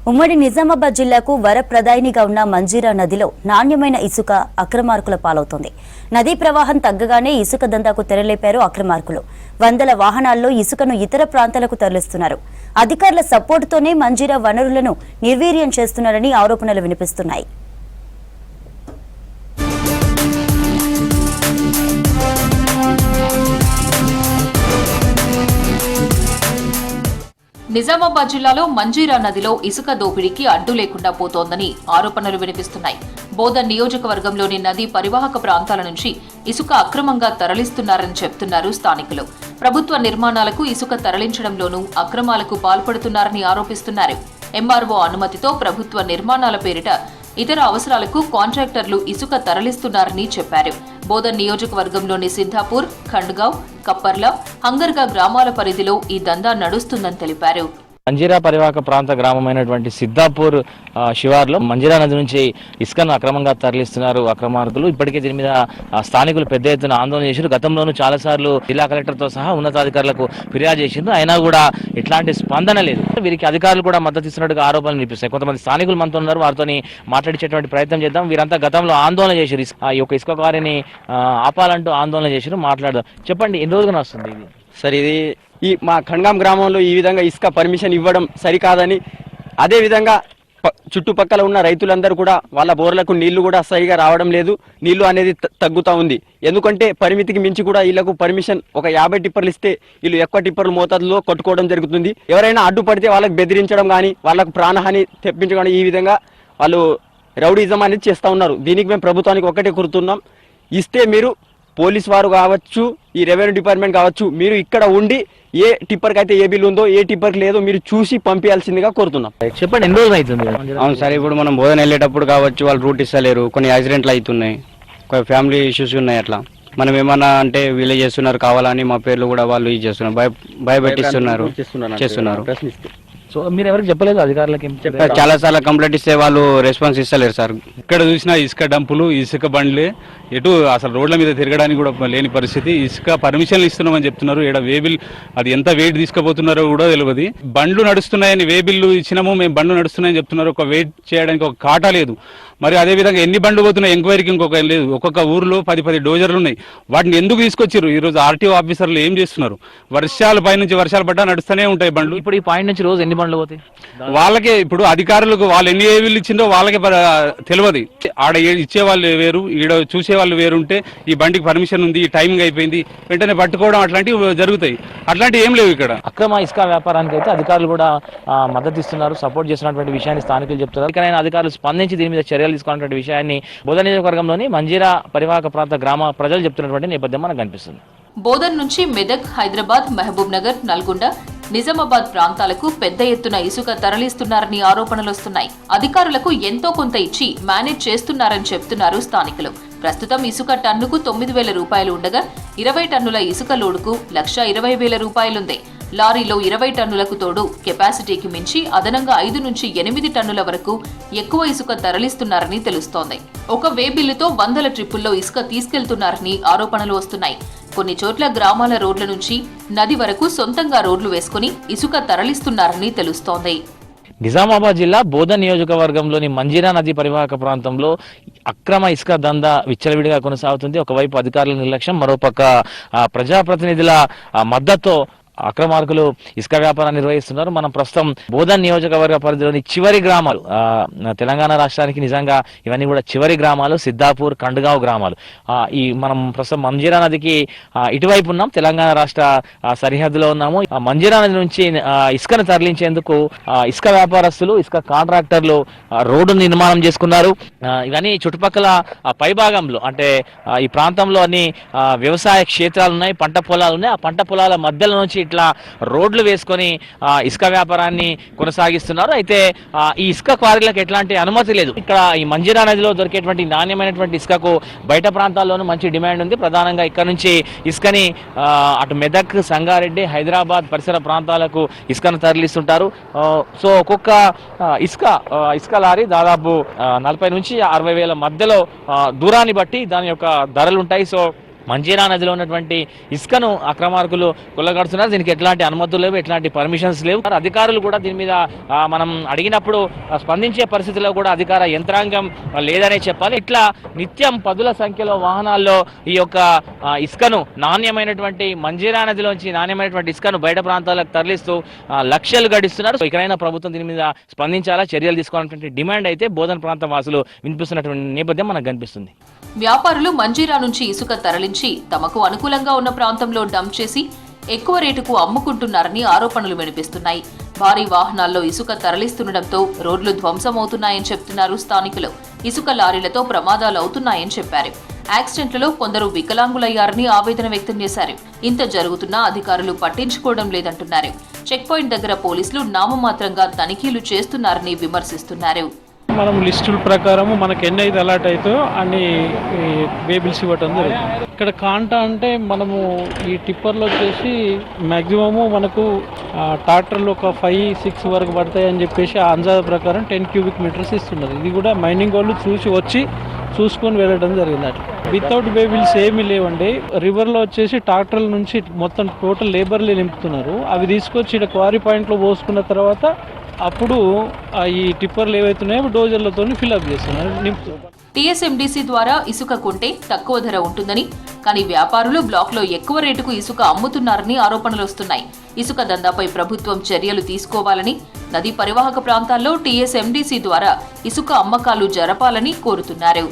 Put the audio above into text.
ఉమ్మడి నిజామాబాద్ జిల్లాకు వరప్రదాయినిగా ఉన్న మంజీరా నదిలో నాణ్యమైన ఇసుక అక్రమార్కుల పాలవుతోంది. నదీ ప్రవాహం తగ్గగానే ఇసుక దందాకు తెరలేపారు అక్రమార్కులు. వందల వాహనాల్లో ఇసుకను ఇతర ప్రాంతాలకు తరలిస్తున్నారు. అధికారుల సపోర్టుతోనే మంజీరా వనరులను నిర్వీర్యం చేస్తున్నారని ఆరోపణలు వినిపిస్తున్నాయి. నిజామాబాద్ జిల్లాలో మంజీరా నదిలో ఇసుక దోపిడీకి అడ్డు లేకుండా పోతోందని ఆరోపణలు వినిపిస్తున్నాయి. బోధన్ నియోజకవర్గంలోని నదీ పరివాహక ప్రాంతాల నుంచి ఇసుక అక్రమంగా తరలిస్తున్నారని చెప్తున్నారు స్థానికులు. ప్రభుత్వ నిర్మాణాలకు ఇసుక తరలించడంలోనూ అక్రమాలకు పాల్పడుతున్నారని ఆరోపిస్తున్నారు. ఎంఆర్ఓ అనుమతితో ప్రభుత్వ నిర్మాణాల పేరిట ఇతర అవసరాలకు కాంట్రాక్టర్లు ఇసుక తరలిస్తున్నారని చెప్పారు. బోధన్ నియోజకవర్గంలోని సిద్ధాపూర్, ఖండ్గావ్, కప్పర్ల, హంగర్గా గ్రామాల పరిధిలో ఈ దందా నడుస్తుందని తెలిపారు. మంజీరా పరివాహక ప్రాంత గ్రామమైనటువంటి సిద్ధాపూర్ శివార్లో మంజీరా నది నుంచి ఇసుకను అక్రమంగా తరలిస్తున్నారు అక్రమార్కులు. ఇప్పటికే దీని మీద స్థానికులు పెద్ద ఎత్తున ఆందోళన చేశారు. గతంలోనూ చాలాసార్లు జిల్లా కలెక్టర్తో సహా ఉన్నతాధికారులకు ఫిర్యాదు చేసిండ్రు. అయినా కూడా ఎట్లాంటి స్పందన లేదు. వీరికి అధికారులు కూడా మద్దతు ఇస్తున్నట్టుగా ఆరోపణలు వినిపిస్తాయి. కొంతమంది స్థానికులు మనతో ఉన్నారు, వారితో మాట్లాడించేటువంటి ప్రయత్నం చేద్దాం. వీరంతా గతంలో ఆందోళన చేశారు, ఈ యొక్క ఇసుక కారిని ఆపాలంటూ ఆందోళన చేశారు. మాట్లాడదాం. చెప్పండి, ఎన్ని రోజులుగా వస్తుంది ఇది? సార్, ఇది మా ఖండ్గాం గ్రామంలో ఈ విధంగా ఇసుక పర్మిషన్ ఇవ్వడం సరికాదని, అదేవిధంగా చుట్టుపక్కల ఉన్న రైతులందరూ కూడా వాళ్ళ బోర్లకు నీళ్లు కూడా సరిగా రావడం లేదు. నీళ్లు అనేది తగ్గుతూ ఉంది. ఎందుకంటే పరిమితికి మించి కూడా వీళ్ళకు పర్మిషన్ ఒక 50 టిప్పర్లు ఇస్తే వీళ్ళు ఎక్కువ టిప్పర్లు మోతాదులో కొట్టుకోవడం జరుగుతుంది. ఎవరైనా అడ్డుపడితే వాళ్ళకి బెదిరించడం కానీ, వాళ్ళకు ప్రాణహాని తెప్పించడం కానీ, ఈ విధంగా వాళ్ళు రౌడీజం అనేది చేస్తూ ఉన్నారు. దీనికి మేము ప్రభుత్వానికి ఒకటే కోరుతున్నాం, ఇస్తే మీరు పోలీస్ వారు కావచ్చు, ఈ రెవెన్యూ డిపార్ట్మెంట్ కావచ్చు, మీరు ఇక్కడ ఉండి ఏ టిప్పర్కి అయితే ఏ బిల్ ఉందో, ఏ టిప్పర్కి లేదో మీరు చూసి పంపించాల్సిందిగా కోరుతున్నాం. చెప్పండి, ఎన్ని రోజులు అవుతుంది? అవును సార్, ఇప్పుడు మనం బోధన వెళ్ళేటప్పుడు కావచ్చు, వాళ్ళు రూట్ ఇస్తలేరు, కొన్ని యాక్సిడెంట్లు అవుతున్నాయి, కొన్ని ఫ్యామిలీ ఇష్యూస్ ఉన్నాయి. అట్లా మనం ఏమన్నా అంటే వీళ్ళే చేస్తున్నారు కావాలని మా పేర్లు కూడా వాళ్ళు ఇది చేస్తున్నారు, భయపెట్టిస్తున్నారు చేస్తున్నారు. సో మీరు ఎవరికి చెప్పలేదు అధికారులకి? చాలా సార్లు కంప్లైంట్ ఇస్తే వాళ్ళు రెస్పాన్స్ ఇస్తలేరు సార్. ఇక్కడ చూసినా ఇసుక డంపులు, ఇసుక బండ్లే, ఎటు అసలు రోడ్ల మీద తిరగడానికి కూడా లేని పరిస్థితి. ఇసుక పర్మిషన్లు ఇస్తున్నామని చెప్తున్నారు. ఇక్కడ వేబిల్ అది ఎంత వెయిట్ తీసుకుపోతున్నారో కూడా తెలియదు. బండ్లు నడుస్తున్నాయని వేబిల్లు ఇచ్చినాము, మేము బండ్లు నడుస్తున్నాయని చెప్తున్నారు. ఒక వెయిట్ చేయడానికి ఒక కాటా లేదు. మరి అదేవిధంగా ఎన్ని బండ్లు పోతున్నాయి ఎంక్వైరీకి ఇంకొక లేదు. ఒక్కొక్క ఊర్లో 10 డోజర్లు ఉన్నాయి. వాటిని ఎందుకు తీసుకొచ్చారు? ఈ రోజు ఆర్టీఓ ఆఫీసర్లు ఏం చేస్తున్నారు? వర్షాలు పైనుంచి వర్షాలు పడ్డా నడుస్తూనే ఉంటాయి బండ్లు. ఇప్పుడు ఈ పాయింట్ నుంచి రోజు ఎన్ని బండ్లు పోతాయి? వాళ్ళకే ఇప్పుడు అధికారులకు వాళ్ళు ఎన్ని ఏవిళ్ళు ఇచ్చిందో వాళ్ళకే తెలియదు. ఆడ ఇచ్చే వాళ్ళు వేరు, ఈడ చూసే వాళ్ళు వేరుంటే ఈ బండికి పర్మిషన్ ఉంది, ఈ టైమింగ్ అయిపోయింది, వెంటనే పట్టుకోవడం అట్లాంటివి జరుగుతాయి. అట్లాంటివి ఏం లేవు ఇక్కడ. అక్రమ ఇసుక వ్యాపారానికి అయితే అధికారులు కూడా మద్దతు ఇస్తున్నారు, సపోర్ట్ చేస్తున్నటువంటి విషయాన్ని స్థానికులు చెప్తున్నారు. కానీ అధికారులు స్పందించి దీని మీద చర్యలు తీసుకున్నటువంటి విషయాన్ని బోధన నియోజకవర్గంలోని మంజీరా పరివాహక ప్రాంత గ్రామ ప్రజలు చెప్తున్నటువంటి నేపథ్యం మనకు కనిపిస్తుంది. బోధన్ నుంచి మెదక్, హైదరాబాద్, మహబూబ్ నగర్, నల్గొండ, నిజామాబాద్ ప్రాంతాలకు పెద్ద ఎత్తున ఇసుక తరలిస్తున్నారని ఆరోపణలొస్తున్నాయి. అధికారులకు ఎంతో కొంత ఇచ్చి మేనేజ్ చేస్తున్నారని చెప్తున్నారు స్థానికులు. ప్రస్తుతం ఇసుక టన్నుకు 9,000 రూపాయలు ఉండగా 20 టన్నుల ఇసుక లోడుకు 1,20,000 రూపాయలుంది. లారీలో 20 టన్నులకు తోడు కెపాసిటీకి మించి అదనంగా 5 నుంచి 8 టన్నుల వరకు ఎక్కువ ఇసుక తరలిస్తున్నారని తెలుస్తోంది. ఒక వేబిల్లుతో వందల ట్రిప్పుల్లో ఇసుక తీసుకెళ్తున్నారని ఆరోపణలు వస్తున్నాయి. కొన్ని చోట్ల గ్రామాల రోడ్ల నుంచి నది వరకు సొంతంగా రోడ్లు వేసుకుని ఇసుక తరలిస్తున్నారని తెలుస్తోంది. నిజామాబాద్ జిల్లా బోధన్ నియోజకవర్గంలోని మంజీరా నది పరివాహక ప్రాంతంలో అక్రమ ఇసుక దందా విచ్చలవిడిగా కొనసాగుతుంది. ఒకవైపు అధికారుల నిర్లక్ష్యం, మరోపక్క ప్రజాప్రతినిధుల మద్దతుతో అక్రమార్కులు ఇసుక వ్యాపారాన్ని నిర్వహిస్తున్నారు. మనం ప్రస్తుతం బోధన్ నియోజకవర్గ పరిధిలోని చివరి గ్రామాలు, తెలంగాణ రాష్ట్రానికి నిజంగా ఇవన్నీ కూడా చివరి గ్రామాలు, సిద్ధాపూర్, ఖండ్గావ్ గ్రామాలు. ఈ మనం ప్రస్తుతం మంజీరా నదికి ఇటువైపు ఉన్నాం, తెలంగాణ రాష్ట్ర సరిహద్దులో ఉన్నాము. మంజీరా నది నుంచి ఇసుకను తరలించేందుకు ఇసుక వ్యాపారస్తులు, ఇసుక కాంట్రాక్టర్లు రోడ్డు నిర్మాణం చేసుకున్నారు. ఇవన్నీ చుట్టుపక్కల పైభాగంలో అంటే ఈ ప్రాంతంలో అన్ని వ్యవసాయ క్షేత్రాలు ఉన్నాయి, పంట పొలాలు ఉన్నాయి. ఆ పంట పొలాల మధ్యలో నుంచి ఇట్లా రోడ్లు వేసుకొని ఇసుక వ్యాపారాన్ని కొనసాగిస్తున్నారు. అయితే ఈ ఇసుక క్వారీలకు ఎట్లాంటి అనుమతి లేదు. ఇక్కడ ఈ మంజీరా నదిలో దొరికేటువంటి నాణ్యమైనటువంటి ఇసుకకు బయట ప్రాంతాల్లోనూ మంచి డిమాండ్ ఉంది. ప్రధానంగా ఇక్కడ నుంచి ఇసుకని అటు మెదక్, సంగారెడ్డి, హైదరాబాద్ పరిసర ప్రాంతాలకు ఇసుకను తరలిస్తుంటారు. సో ఒక్కొక్క ఇసుక లారీ దాదాపు 40 నుంచి 60 వేల మధ్యలో దూరాన్ని బట్టి దాని యొక్క ధరలు ఉంటాయి. సో మంజీరా నదిలో ఉన్నటువంటి ఇసుకను అక్రమార్కులు కొల్లగడుతున్నారు. దీనికి ఎట్లాంటి అనుమతులు లేవు, ఎట్లాంటి పర్మిషన్స్ లేవు. అధికారులు కూడా దీని మీద మనం అడిగినప్పుడు స్పందించే పరిస్థితిలో కూడా అధికార యంత్రాంగం లేదనే చెప్పాలి. ఇట్లా నిత్యం పదుల సంఖ్యలో వాహనాల్లో ఈ యొక్క ఇసుకను నాణ్యమైనటువంటి మంజీరా నదిలోంచి నాణ్యమైనటువంటి ఇసుకను బయట ప్రాంతాలకు తరలిస్తూ లక్షలు గడిస్తున్నారు. ఇకనైనా ప్రభుత్వం దీని మీద స్పందించాలా, చర్యలు తీసుకోవాలన్నటువంటి డిమాండ్ అయితే బోధన ప్రాంత వాసులు వినిపిస్తున్నటువంటి నేపథ్యం మనకు కనిపిస్తుంది. వ్యాపారులు మంజీరా నుంచి ఇసుక తరలించి తమకు అనుకూలంగా ఉన్న ప్రాంతంలో డంప్ చేసి ఎక్కువ రేటుకు అమ్ముకుంటున్నారని ఆరోపణలు వినిపిస్తున్నాయి. భారీ వాహనాల్లో ఇసుక తరలిస్తుండటంతో రోడ్లు ధ్వంసమవుతున్నాయని చెప్తున్నారు స్థానికులు. ఇసుక లారీలతో ప్రమాదాలు అవుతున్నాయని చెప్పారు. యాక్సిడెంట్లలో కొందరు వికలాంగులయ్యారని ఆవేదన వ్యక్తం చేశారు. ఇంత జరుగుతున్నా అధికారులు పట్టించుకోవడం లేదంటున్నారు. చెక్ పాయింట్ దగ్గర పోలీసులు నామమాత్రంగా తనిఖీలు చేస్తున్నారని విమర్శిస్తున్నారు. మనం లిస్టుల ప్రకారము మనకు ఎన్ని అయితే అలాట్ అవుతాయో అన్ని వేబిల్స్ ఇవ్వటం జరుగుతుంది. ఇక్కడ కాంటా అంటే మనము ఈ టిప్పర్లో వచ్చేసి మ్యాక్సిమము మనకు ట్రాక్టర్లు ఒక 5-6 వరకు పడతాయని చెప్పేసి ఆ అందాజ ప్రకారం 10 క్యూబిక్ మీటర్స్ ఇస్తున్నారు. ఇది కూడా మైనింగ్ వాళ్ళు చూసుకొని వెళ్ళడం జరిగింది. అట్లా వితౌట్ వేబిల్స్ ఏమీ లేవండి. రివర్లో వచ్చేసి ట్రాక్టర్ల నుంచి మొత్తం టోటల్ లేబర్లే నింపుతున్నారు. అవి తీసుకొచ్చి ఇక్కడ క్వారీ పాయింట్లో పోసుకున్న తర్వాత అప్పుడు ఈ టిప్పర్లు ఏవైతున్నాయో డోజర్లతో ఫిల్అప్ చేస్తున్నారు, నింపుతున్నారు. టీఎస్ఎండీసీ ద్వారా ఇసుక కొంటే తక్కువ ధర ఉంటుందని, కానీ వ్యాపారులు బ్లాక్లో ఎక్కువ రేటుకు ఇసుక అమ్ముతున్నారని ఆరోపణలు వస్తున్నాయి. ఇసుక దందాపై ప్రభుత్వం చర్యలు తీసుకోవాలని, నదీ పరివాహక ప్రాంతాల్లో టీఎస్ఎండీసీ ద్వారా ఇసుక అమ్మకాలు జరపాలని కోరుతున్నారు.